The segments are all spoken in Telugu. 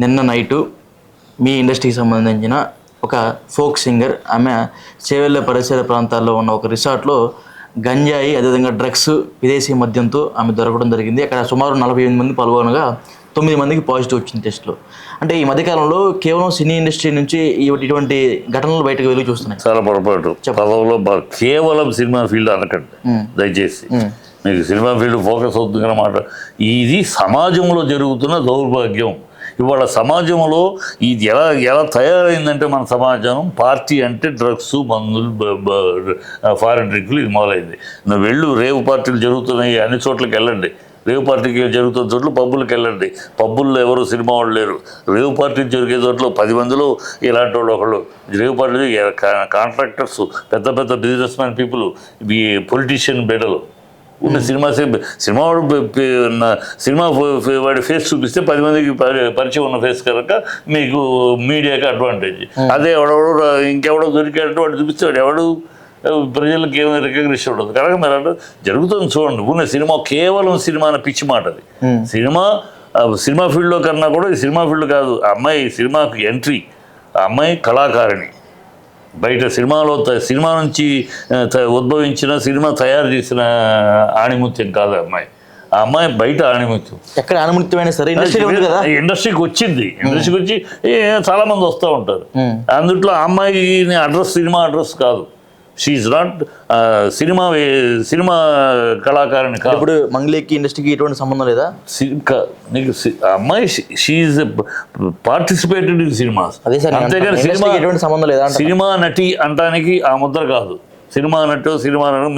నిన్న నైటు మీ ఇండస్ట్రీకి సంబంధించిన ఒక ఫోక్ సింగర్ ఆమె చేవెళ్ళ పరిసర ప్రాంతాల్లో ఉన్న ఒక రిసార్ట్లో గంజాయి అదేవిధంగా డ్రగ్స్ విదేశీ మద్యంతో ఆమె దొరకడం జరిగింది. అక్కడ సుమారు 48 మంది పాల్గొనగా 9 మందికి పాజిటివ్ వచ్చింది టెస్ట్లో. అంటే ఈ మధ్యకాలంలో కేవలం సినీ ఇండస్ట్రీ నుంచి ఇటువంటి ఘటనలు బయటకు వెలుగు చూస్తున్నాయి. చాలా పొరపాటు. పదవులో కేవలం సినిమా ఫీల్డ్ అనకండి దయచేసి. మీకు సినిమా ఫీల్డ్ ఫోకస్ అవుతుంది అన్నమాట. ఇది సమాజంలో జరుగుతున్న దౌర్భాగ్యం. ఇవాళ సమాజంలో ఇది ఎలా తయారైందంటే మన సమాజం పార్టీ అంటే డ్రగ్స్, మందులు, ఫారెన్ డ్రింకులు ఇది మొదలైంది. నువ్వు వెళ్ళు రేవు పార్టీలు జరుగుతున్నాయి అన్ని చోట్లకి వెళ్ళండి. రేవు పార్టీకి జరుగుతున్న చోట్ల పబ్బులకు వెళ్ళండి. పబ్బుల్లో ఎవరు సినిమా వాళ్ళు లేరు. రేవు పార్టీ జరిగే చోట్ల 10 మందిలో ఇలాంటి వాళ్ళు ఒకళ్ళు. రేవు పార్టీ కాంట్రాక్టర్స్, పెద్ద పెద్ద బిజినెస్ మ్యాన్ పీపుల్, ఈ పొలిటీషియన్ బెడలు ఉన్న సినిమా వాడి ఫేస్ చూపిస్తే 10 మందికి పరిచయం ఉన్న ఫేస్ కనుక మీకు మీడియాకి అడ్వాంటేజ్. అదే ఎవడెవడు ఇంకెవడో దొరికాడంటే వాడు చూపిస్తే వాడు ఎవడు ప్రజలకు ఏమైనా రికగ్నిషన్ ఉండదు. కనుక మీరు అంటే జరుగుతుంది చూడండి. ఉన్న సినిమా కేవలం సినిమా అనే పిచ్చి మాట అది. సినిమా ఫీల్డ్లో కన్నా కూడా ఇది సినిమా ఫీల్డ్ కాదు. ఆ అమ్మాయి సినిమాకి ఎంట్రీ, ఆ అమ్మాయి కళాకారిణి. బయట సినిమా నుంచి ఉద్భవించిన సినిమా తయారు చేసిన ఆణిముత్యం కాదు అమ్మాయి. ఆ అమ్మాయి బయట ఆణిముత్యం. ఎక్కడ ఆణిముత్యమైన సరే ఇండస్ట్రీకి వచ్చింది. ఇండస్ట్రీకి వచ్చి చాలా మంది వస్తూ ఉంటారు. అందుట్లో ఆ అమ్మాయిని సినిమా అడ్రస్ కాదు. షీఈ్ నాట్ సినిమా కళాకారిణి కాదు. ఇప్పుడు మంగ్లీకి ఇండస్ట్రీకి ఎటువంటి సంబంధం లేదా? నీకు అమ్మాయి షీఈ్ పార్టిసిపేటెడ్ ఇన్ సినిమాస్. అంతేగాని ఎటువంటి సంబంధం లేదా? సినిమా నటి అంటానికి ఆ ముద్ర కాదు. సినిమా నటు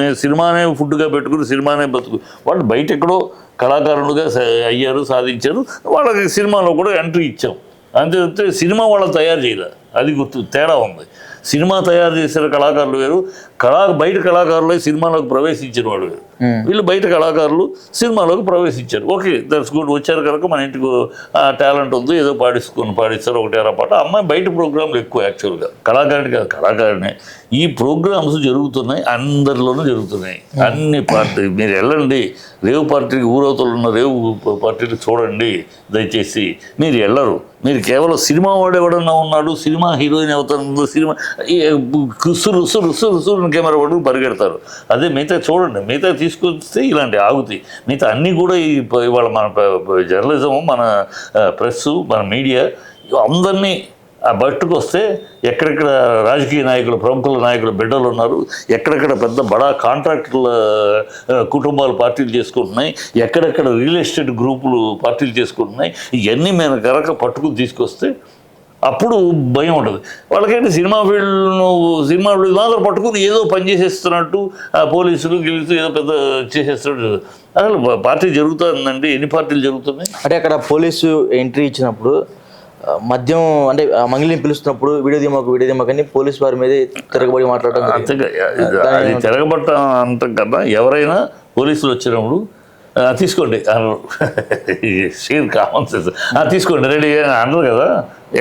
మేము సినిమానే ఫుడ్గా పెట్టుకుని సినిమానే బతుకు. వాళ్ళు బయట ఎక్కడో కళాకారులుగా అయ్యారు, సాధించారు. వాళ్ళకి సినిమాలో కూడా ఎంట్రీ ఇచ్చాం. అంతే. సినిమా వాళ్ళు తయారు చేయలే, అది తేడా ఉంది. సినిమా తయారు చేసిన కళాకారులు వేరు, బయట కళాకారులు సినిమాలోకి ప్రవేశించిన వాళ్ళు వేరు. వీళ్ళు బయట కళాకారులు సినిమాలోకి ప్రవేశించారు. Okay, that's good. వచ్చారు కనుక మన ఇంటికి టాలెంట్ ఉంది, ఏదో పాడిస్తారు ఒకటేరా పాట. అమ్మాయి బయట ప్రోగ్రాంలు ఎక్కువ యాక్చువల్గా. కళాకారుని కాదు, కళాకారినే. ఈ ప్రోగ్రామ్స్ జరుగుతున్నాయి, అందరిలోనూ జరుగుతున్నాయి. అన్ని పార్టీ మీరు వెళ్ళండి, రేవు పార్టీకి ఊరవతలు ఉన్న రేవు పార్టీలు చూడండి దయచేసి. మీరు వెళ్ళరు. మీరు కేవలం సినిమా వాడు ఎవడన్నా ఉన్నాడు, సినిమా హీరోయిన్ అవుతారు, సినిమా రుసు కెమెరా వాడు పరిగెడతారు. అదే మిగతా చూడండి. మిగతా తీసుకొస్తే ఇలాంటి ఆగుతాయి. మిగతా అన్నీ కూడా ఇవాళ మన జర్నలిజం, మన ప్రెస్, మన మీడియా అందరినీ ఆ బట్టుకు వస్తే ఎక్కడెక్కడ రాజకీయ నాయకులు, ప్రముఖుల నాయకులు బిడ్డలు ఉన్నారు, ఎక్కడెక్కడ పెద్ద బడా కాంట్రాక్టుల కుటుంబాలు పార్టీలు చేసుకుంటున్నాయి, ఎక్కడెక్కడ రియల్ ఎస్టేట్ గ్రూపులు పార్టీలు చేసుకుంటున్నాయి. ఇవన్నీ మేము కనుక పట్టుకుని తీసుకొస్తే అప్పుడు భయం ఉంటుంది వాళ్ళకంటే. సినిమా ఫీల్డ్ మాత్రం పట్టుకుని ఏదో పని చేసేస్తున్నట్టు పోలీసులు ఏదో పెద్ద చేసేస్తున్నట్టు. అసలు పార్టీ జరుగుతుందండి. ఎన్ని పార్టీలు జరుగుతున్నాయి అంటే అక్కడ పోలీసు ఎంట్రీ ఇచ్చినప్పుడు మద్యం అంటే మంగళని పిలుస్తున్నప్పుడు వీడియో దిమ్మకని పోలీసు వారి మీద తిరగబడి మాట్లాడటం. అంతేగా అది తిరగబట్టం అంటాం కదా. ఎవరైనా పోలీసులు వచ్చినప్పుడు తీసుకోండి షేర్ కామన్ సెన్స్, తీసుకోండి రెడీ అనరు కదా.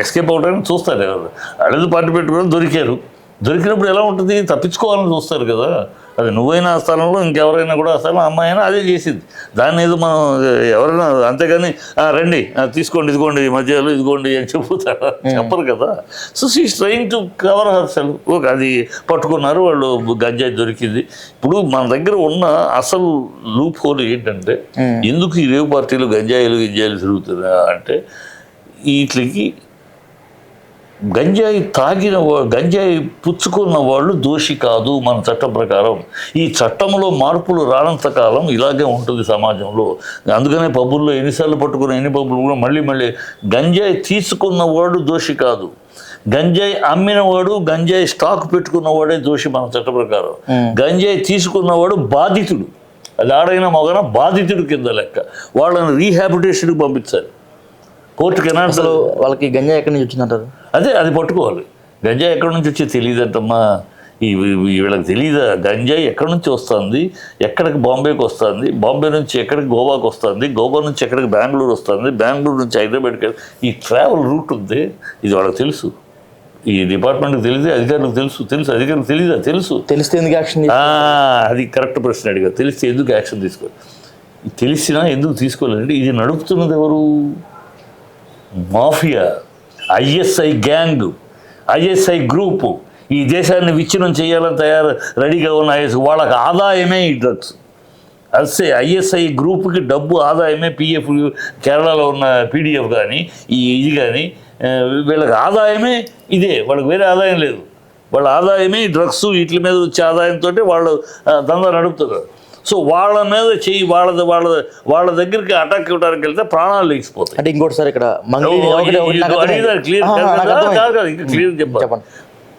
ఎస్కేప్ అవటానికి చూస్తారు ఎవరు. అడేది పార్టీ పెట్టుకుని దొరికినప్పుడు ఎలా ఉంటుంది, తప్పించుకోవాలని చూస్తారు కదా. అది నువ్వైనా ఆ స్థలంలో ఇంకెవరైనా కూడా ఆ స్థలం అమ్మాయి అయినా అదే చేసింది. దాన్ని ఏదో మనం ఎవరైనా అంతేగాని రండి తీసుకోండి, ఇదిగోండి మధ్యలో ఇదిగోండి అని చెప్పుతారా? చెప్పరు కదా. So she's trying to cover herself. Okay, అది పట్టుకున్నారు వాళ్ళు, గంజాయి దొరికింది. ఇప్పుడు మన దగ్గర ఉన్న అసలు లూప్ హోల్ ఏంటంటే, ఎందుకు ఈ రేవు పార్టీలు గంజాయిలు తిరుగుతున్నా అంటే, వీటికి గంజాయి పుచ్చుకున్న వాళ్ళు దోషి కాదు మన చట్టం ప్రకారం. ఈ చట్టంలో మార్పులు రానంత కాలం ఇలాగే ఉంటుంది సమాజంలో. అందుకనే పబ్బుల్లో ఎన్నిసార్లు పట్టుకున్న ఎన్ని పబ్బులు కూడా మళ్ళీ గంజాయి తీసుకున్నవాడు దోషి కాదు. గంజాయి అమ్మినవాడు, గంజాయి స్టాక్ పెట్టుకున్నవాడే దోషి మన చట్ట ప్రకారం. గంజాయి తీసుకున్నవాడు బాధితుడు. అది ఆడైనా మగన బాధితుడు కింద లెక్క. వాళ్ళని రీహాబిటేషన్కి పంపించాలి. కోర్టుకైనా అసలు వాళ్ళకి గంజాయి ఎక్కడి నుంచి వచ్చిందంటారు? అది పట్టుకోవాలి. గంజాయి ఎక్కడి నుంచి వచ్చి తెలియదంటమ్మా. వీళ్ళకి తెలియదా గంజాయి ఎక్కడి నుంచి వస్తుంది, ఎక్కడికి బాంబేకి వస్తుంది, బాంబే నుంచి ఎక్కడికి గోవాకి వస్తుంది, గోవా నుంచి ఎక్కడికి బెంగళూరు వస్తుంది, బెంగళూరు నుంచి హైదరాబాద్కి. ఈ ట్రావెల్ రూట్ ఉంది, ఇది వాళ్ళకి తెలుసు. ఈ డిపార్ట్మెంట్కి తెలియదు, అధికారులకు తెలుసు. అధికారులకు తెలీదా? తెలిస్తే ఎందుకు యాక్షన్? అది కరెక్ట్ ప్రశ్న అడిగా. తెలిస్తే ఎందుకు యాక్షన్ తీసుకోవాలి? తెలిసినా ఎందుకు తీసుకోలేదంటే ఇది నడుపుతున్నది ఎవరు? Mafia, ISI gang, ISI group ఈ దేశాన్ని విచ్ఛిన్నం చేయాలని రెడీగా ఉన్న వాళ్ళకి ఆదాయమే ఈ డ్రగ్స్. అసే ఐఎస్ఐ గ్రూప్కి డబ్బు ఆదాయమే పిఎఫ్, కేరళలో ఉన్న పీడిఎఫ్ కానీ ఇది కానీ వీళ్ళకి ఆదాయమే ఇదే, వాళ్ళకి వేరే ఆదాయం లేదు. వాళ్ళ ఆదాయమే డ్రగ్స్ వీటి మీద వచ్చే ఆదాయంతో వాళ్ళు దందా నడుపుతున్నారు. సో వాళ్ళ మీద చెయ్యి వాళ్ళ దగ్గరికి అటాక్ ఇవ్వడానికి వెళ్తే ప్రాణాలు లేచిపోతాయి. అంటే ఇంకోటి సార్ ఇక్కడ క్లియర్ చెప్పండి,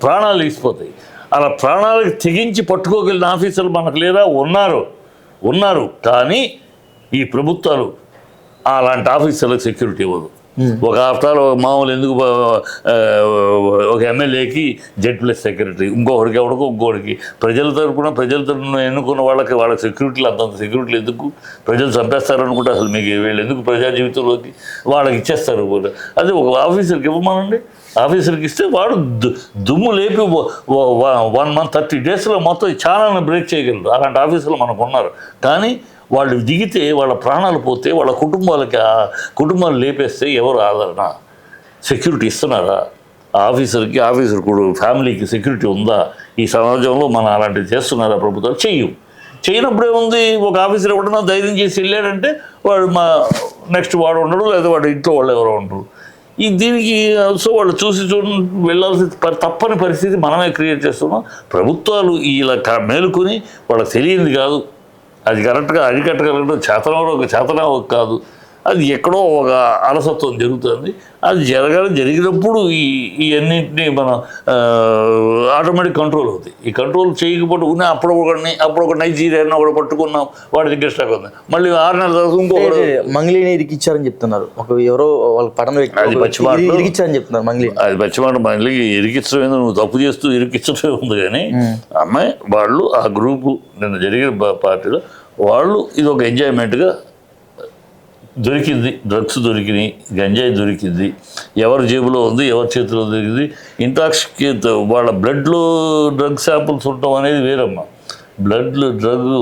ప్రాణాలు లేచిపోతాయి. అలా ప్రాణాలకు తెగించి పట్టుకోగలిగిన ఆఫీసర్లు మనకు లేదా ఉన్నారు. కానీ ఈ ప్రభుత్వాలు అలాంటి ఆఫీసర్లకు సెక్యూరిటీ ఇవ్వదు. ఒక ఆఫ్టర్ మామూలు ఎందుకు ఒక ఎమ్మెల్యేకి Z+ సెక్రటరీ, ఇంకొకరికి ప్రజల తరపున ఎన్నుకున్న వాళ్ళకి సెక్యూరిటీలు అంతంత సెక్యూరిటీలు ఎందుకు? ప్రజలు చంపేస్తారు అనుకుంటే అసలు మీకు వీళ్ళు ఎందుకు ప్రజా జీవితంలోకి? వాళ్ళకి ఇచ్చేస్తారు. అదే ఒక ఆఫీసర్కి ఇవ్వమనండి, ఆఫీసర్కి ఇస్తే వాడు దుమ్ము లేపి 1 month 30 daysలో మొత్తం ఛానల్ని బ్రేక్ చేయగలరు. అలాంటి ఆఫీసర్లు మనకు ఉన్నారు. కానీ వాళ్ళు దిగితే వాళ్ళ ప్రాణాలు పోతే వాళ్ళ కుటుంబాలు లేపేస్తే ఎవరు ఆదరణ? సెక్యూరిటీ ఇస్తున్నారా ఆఫీసర్ కూడా ఫ్యామిలీకి సెక్యూరిటీ ఉందా? ఈ సమాజంలో మనం అలాంటివి చేస్తున్నారా ప్రభుత్వాలు? చేయనప్పుడు ఏముంది? ఒక ఆఫీసర్ ఎవడన్నా ధైర్యం చేసి వెళ్ళాడంటే వాడు నెక్స్ట్ వాడు ఉండడు, లేదా వాడు ఇంట్లో వాళ్ళు ఎవరో ఉండరు. దీనికి సో వాళ్ళు చూసి వెళ్ళాల్సిన తప్పని పరిస్థితి మనమే క్రియేట్ చేస్తున్నాం. ప్రభుత్వాలు ఇలా మేలుకొని వాళ్ళకి తెలియంది కాదు, అది కరెక్ట్గా అరికట్టగలగడం చేతనం కాదు, అది ఎక్కడో ఒక అలసత్వం జరుగుతుంది. అది జరిగినప్పుడు ఇవన్నింటినీ మనం ఆటోమేటిక్ కంట్రోల్ అవుతాయి. ఈ కంట్రోల్ చేయకపోతే అప్పుడు ఒక నైజీరియాని ఒకటి పట్టుకున్నాం, వాడి దగ్గర స్టాక్ ఉంది, మళ్ళీ 6 నెలల తర్వాత ఇంకొకటి మంగ్లీని ఇరికిచ్చారని చెప్తున్నారు. ఎవరో వాళ్ళ పట్టణ ఇరికిచ్చారని చెప్తున్నారు. అది పచ్చిమాట. మళ్ళీ ఇరికించడం ఏందో, నువ్వు తప్పు చేస్తూ ఇరికించడమే ఉంది. కానీ అమ్మాయి వాళ్ళు ఆ గ్రూపు నిన్న జరిగిన పార్టీలో వాళ్ళు ఇది ఒక ఎంజాయ్మెంట్గా దొరికింది. డ్రగ్స్ దొరికినాయి, గంజాయి దొరికింది, ఎవరి జేబులో ఉంది, ఎవరి చేతిలో దొరికింది. ఇంటాక్సికేట్ వాళ్ళ బ్లడ్లో డ్రగ్ శాంపుల్స్ ఉండటం అనేది వేరమ్మా.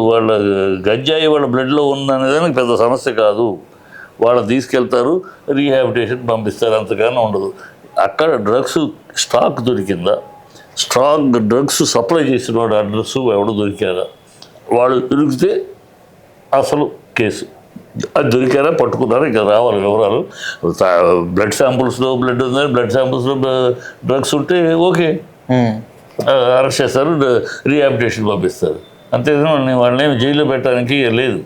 వాళ్ళ గంజాయి వాళ్ళ బ్లడ్లో ఉందనేదానికి పెద్ద సమస్య కాదు. వాళ్ళు తీసుకెళ్తారు, రీహాబిటేషన్ పంపిస్తారు, అంతకన్నా ఉండదు. అక్కడ డ్రగ్స్ స్టాక్ దొరికిందా, డ్రగ్స్ సప్లై చేసిన వాడు అడ్రస్ ఎవడు దొరికారా, వాళ్ళు దొరికితే అసలు కేసు. అది దొరికారా, పట్టుకున్నారా, ఇంకా రావాలి వివరాలు. బ్లడ్ శాంపుల్స్లో బ్లడ్ ఉందని, బ్లడ్ శాంపుల్స్లో డ్రగ్స్ ఉంటే ఓకే, అరెస్ట్ చేస్తారు, రీహాబిటేషన్ పంపిస్తారు. అంతేగాని వాళ్ళని జైల్లో పెట్టడానికి లేదు.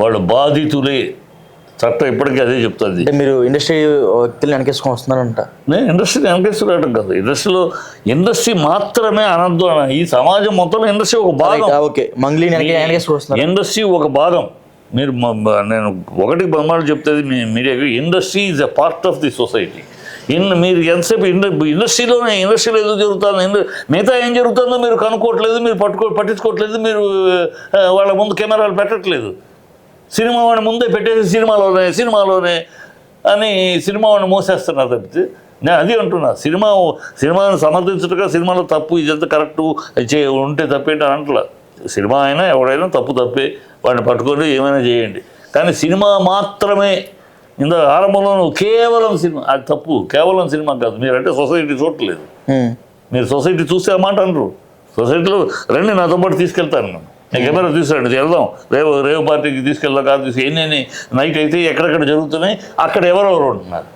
వాళ్ళు బాధితులే. చట్టం ఇప్పటికీ అదే చెప్తుంది. మీరు ఇండస్ట్రీ వ్యక్తులు వెనకేసుకొని వస్తున్నారంట. నేను ఇండస్ట్రీని వెనకేసుకురావడం కాదు, ఇండస్ట్రీ మాత్రమే అనద్దు. ఈ సమాజం మొత్తంలో ఇండస్ట్రీ ఒక భాగం. ఇండస్ట్రీ ఒక భాగం. నేను ఒకటి బొమ్మలు చెప్తుంది మీడియాకి, industry is a part of the society. మీరు ఎంతసేపు ఇండస్ట్రీలో ఎందుకు జరుగుతుంది, మిగతా ఏం జరుగుతుందో మీరు కనుక్కోవట్లేదు, మీరు పట్టించుకోవట్లేదు, మీరు వాళ్ళ ముందు కెమెరాలు పెట్టట్లేదు. సినిమా వాడిని ముందే పెట్టేసి సినిమాలోనే అని సినిమా వాడిని మోసేస్తున్నారు తప్పితే. నేను అది అంటున్నా, సినిమాను సమర్థించటగా సినిమాలో తప్పు ఇదంతా కరెక్టు ఉంటే తప్పేంటి అనట్లా. సినిమా అయినా ఎవడైనా తప్పే, వాడిని పట్టుకొని ఏమైనా చేయండి. కానీ సినిమా మాత్రమే ఇంత ఆరంభంలో కేవలం సినిమా, అది తప్పు. కేవలం సినిమా కాదు, మీరంటే సొసైటీ చూడట్లేదు. మీరు సొసైటీ చూస్తే ఆ మాట అనరు. సొసైటీలో రండి నాతో పాటు తీసుకెళ్తాను, నేను కెమెరా తీసుకురండి, వెళ్దాం, రేవు పార్టీకి తీసుకెళ్దాం కాదు, ఎన్ని నైట్ అయితే ఎక్కడెక్కడ జరుగుతున్నాయి, అక్కడ ఎవరెవరు ఉంటున్నారు.